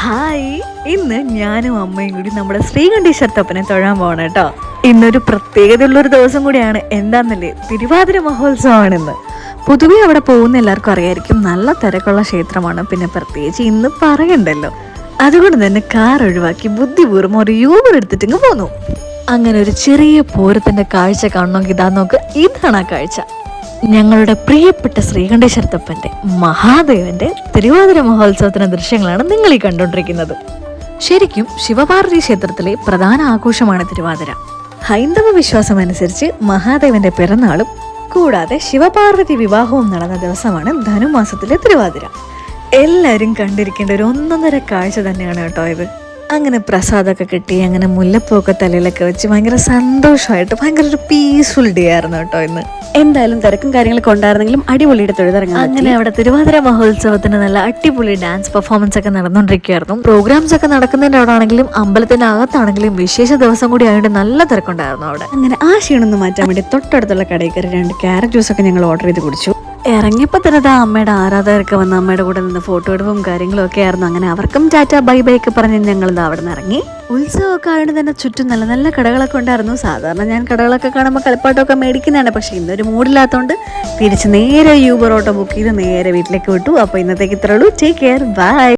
Hi, ഇന്ന് ഞാനും അമ്മയും കൂടി നമ്മുടെ ശ്രീകണ്ഠേശ്വരത്തപ്പനെ തൊഴാൻ പോകണം കേട്ടോ. ഇന്നൊരു പ്രത്യേകതയുള്ളൊരു ദിവസം കൂടിയാണ്. എന്താന്നല്ലേ, തിരുവാതിര മഹോത്സവമാണിന്ന്. പൊതുവെ അവിടെ പോകുന്ന എല്ലാവർക്കും അറിയായിരിക്കും, നല്ല തിരക്കുള്ള ക്ഷേത്രമാണ്. പിന്നെ പ്രത്യേകിച്ച് ഇന്ന് പറയണ്ടല്ലോ. അതുകൊണ്ട് തന്നെ കാർ ഒഴിവാക്കി ബുദ്ധിപൂർവ്വം ഒരു യൂബർ എടുത്തിട്ടിങ്ങ് പോന്നു. അങ്ങനെ ഒരു ചെറിയ പൂരത്തിന്റെ കാഴ്ച കാണണമെങ്കിൽ ഇതാ നോക്ക്, ഇതാണ് ആ കാഴ്ച. ഞങ്ങളുടെ പ്രിയപ്പെട്ട ശ്രീകണ്ഠേശ്വരത്തപ്പന്റെ മഹാദേവന്റെ തിരുവാതിര മഹോത്സവത്തിന്റെ ദൃശ്യങ്ങളാണ് നിങ്ങൾ ഈ കണ്ടുകൊണ്ടിരിക്കുന്നത്. ശരിക്കും ശിവപാർവതി ക്ഷേത്രത്തിലെ പ്രധാന ആഘോഷമാണ് തിരുവാതിര. ഹൈന്ദവ വിശ്വാസം അനുസരിച്ച് മഹാദേവന്റെ പിറന്നാളും കൂടാതെ ശിവപാർവതി വിവാഹവും നടന്ന ദിവസമാണ് ധനുമാസത്തിലെ തിരുവാതിര. എല്ലാവരും കണ്ടിരിക്കേണ്ട ഒരു ഒന്നൊന്നര കാഴ്ച തന്നെയാണ് കേട്ടോ ഇത്. അങ്ങനെ പ്രസാദമൊക്കെ കിട്ടി, അങ്ങനെ മുല്ലപ്പൂക്കെ തലയിലൊക്കെ വെച്ച് ഭയങ്കര സന്തോഷമായിട്ട് ഭയങ്കര ഒരു പീസ്ഫുൾ ഡേ ആയിരുന്നു കേട്ടോ ഇന്ന്. എന്തായാലും തിരക്കും കാര്യങ്ങളൊക്കെ ഉണ്ടായിരുന്നെങ്കിലും അടിപൊളിയുടെ തൊഴുതിറങ്ങാൻ. അങ്ങനെ അവിടെ തിരുവാതിര മഹോത്സവത്തിന് നല്ല അടിപൊളി ഡാൻസ് പെർഫോമൻസ് ഒക്കെ നടന്നുകൊണ്ടിരിക്കുകയായിരുന്നു. പ്രോഗ്രാംസ് ഒക്കെ നടക്കുന്നതിന്റെ അവിടെ ആണെങ്കിലും അമ്പലത്തിന്റെ അകത്താണെങ്കിലും വിശേഷ ദിവസം കൂടി ആയതുകൊണ്ട് നല്ല തിരക്കുണ്ടായിരുന്നു അവിടെ. അങ്ങനെ ആ ക്ഷീണൊന്ന് മാറ്റാൻ വേണ്ടി തൊട്ടടുത്തുള്ള കടയിൽ കയറി 2 ക്യാരറ്റ് ജ്യൂസൊക്കെ ഞങ്ങൾ ഓർഡർ ചെയ്ത് കുടിച്ചു. ഇറങ്ങിയപ്പോ തന്നെ അമ്മയുടെ ആരാധകരൊക്കെ വന്ന് അമ്മയുടെ കൂടെ നിന്ന് ഫോട്ടോ എടുപ്പും കാര്യങ്ങളും ഒക്കെ ആയിരുന്നു. അങ്ങനെ അവർക്കും ടാറ്റ ബൈ ബൈ ഒക്കെ പറഞ്ഞ് ഞങ്ങൾ അവിടെ നിന്ന് ഇറങ്ങി. ഉത്സവമൊക്കെ ആയതുകൊണ്ട് തന്നെ ചുറ്റും നല്ല നല്ല കടകളൊക്കെ ഉണ്ടായിരുന്നു. സാധാരണ ഞാൻ കടകളൊക്കെ കാണുമ്പോൾ കളിപ്പാട്ടമൊക്കെ മേടിക്കുന്നതാണ്. പക്ഷെ ഇന്നൊരു മൂഡില്ലാത്തതുകൊണ്ട് തിരിച്ച് നേരെ യൂബർ ഓട്ടോ ബുക്ക് ചെയ്ത് നേരെ വീട്ടിലേക്ക് വിട്ടു. അപ്പോൾ ഇന്നത്തേക്ക് ഇത്രേ ഉള്ളൂ. Take care, by.